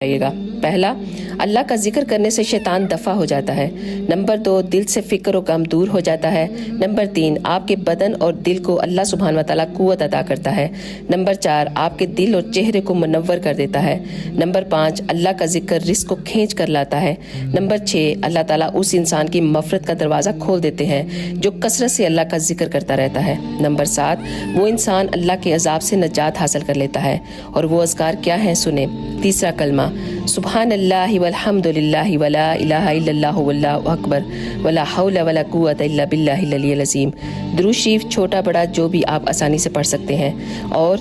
जाइएगा। पहला, अल्लाह का जिक्र करने से शैतान दफ़ा हो जाता है। नंबर 2, दिल से फ़िक्र और गम दूर हो जाता है। नंबर 3, आपके बदन और दिल को अल्लाह सुब्हान व तआला क़ुव्वत अता करता है। नंबर 4, आपके दिल और चेहरे को मुनव्वर कर देता है। नंबर 5, अल्लाह का जिक्र रिज़्क़ को खींच कर लाता है। नंबर 6, अल्लाह ताला उस इंसान की मग़फ़िरत का दरवाज़ा खोल देते हैं जो कसरत से अल्लाह का जिक्र करता रहता है। नंबर 7, वो इंसान अल्लाह के अज़ाब से नजात हासिल कर लेता है। और वो अज़कार क्या हैं सुने। तीसरा कलमा, सुब्हानल्लाहि वल्हम्दुलिल्लाहि वला इलाहा इल्लल्लाहु वल्लाहु अकबर वला हौला वला कुव्वता इल्ला बिल्लाहिल अलिय्यिल अज़ीम। दुरूद शरीफ छोटा बड़ा जो भी आप आसानी से पढ़ सकते हैं। और